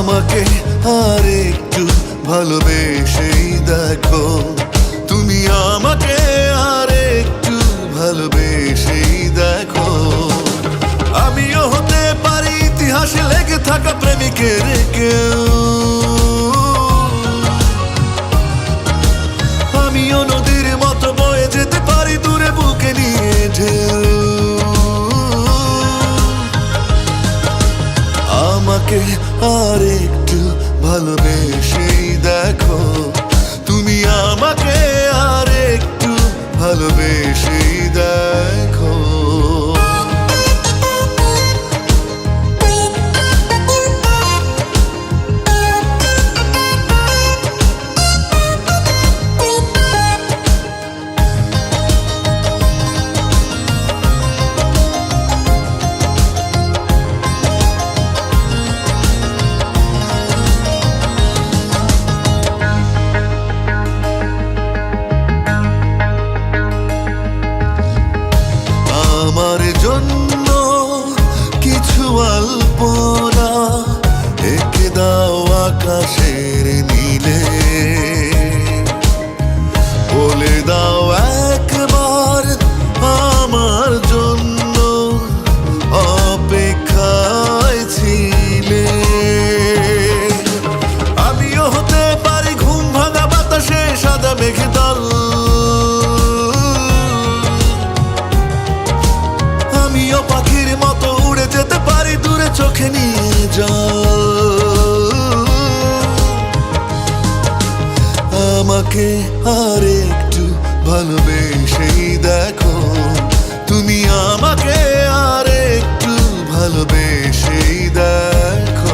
আমাকে আর একটু ভালোবেসেই দেখো, তুমি আমাকে আর একটু ভালোবেসেই দেখো। আমিও হতে পারি ইতিহাসে লেগে থাকা প্রেমিকের কেউ, আমিও নদীর মতো বয়ে যেতে পারি দূরে বুকে নিয়ে ঢেউ। আমাকে আর একটু ভালোবেসেই দেখো, তুমি আমাকে আর একটু ভালোবেসেই দেখো। আমার জন্য কিছু আলপনা এঁকে দাও আকাশের নীলে, বলে দাও একবার আমার জন্য অপেক্ষায় ছিলে। আমিও হতে পারি ঘুম ভাঙা বাতাসে সাদা মেঘে দল, আমিও পাখির মতো উড়ে যেতে পারি দূরে চোখে নিয়ে জল। আমাকে আর একটু ভালোবেসেই দেখো, তুমি আমাকে আর একটু ভালোবেসেই দেখো।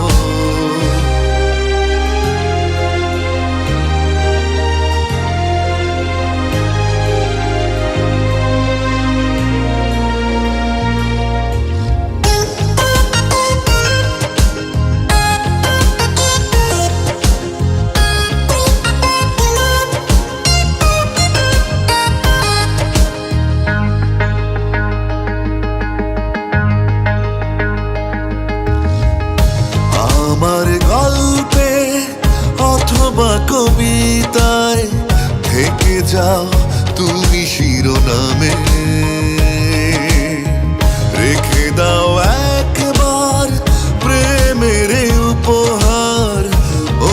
আমার গল্পে অথবা কবিতায় থেকে যাও তুমি শিরোনামে, রেখে দাও একবার প্রেমের উপহার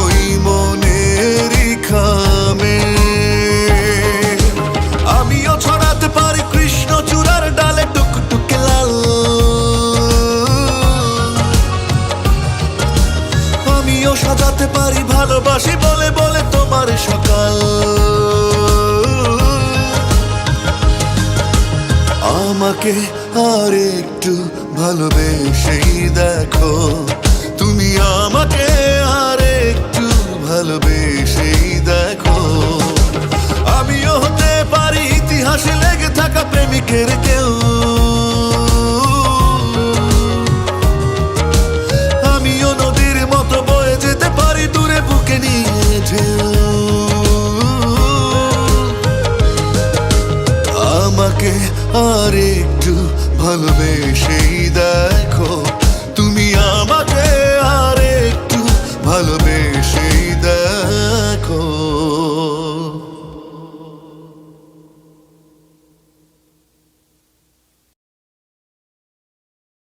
ওই মনেরই খামে। আমিও ছড়াতে পারি কৃষ্ণচূড়ার ডালে টুকটুকে লাল, আমিও সাজাতে পারি ভালোবাসি বলে বলে তোমার সকাল। আমাকে আর একটু ভালোবেসেই দেখো, তুমি আমাকে আর একটু ভালোবেসেই দেখো। আমিও হতে পারি ইতিহাসে লেগে থাকা প্রেমিকের কেউ, আমিও নদীর মতো বয়ে যেতে পারি দূরে বুকে নিয়ে ঢেউ। আমাকে আর একটু ভালোবেসে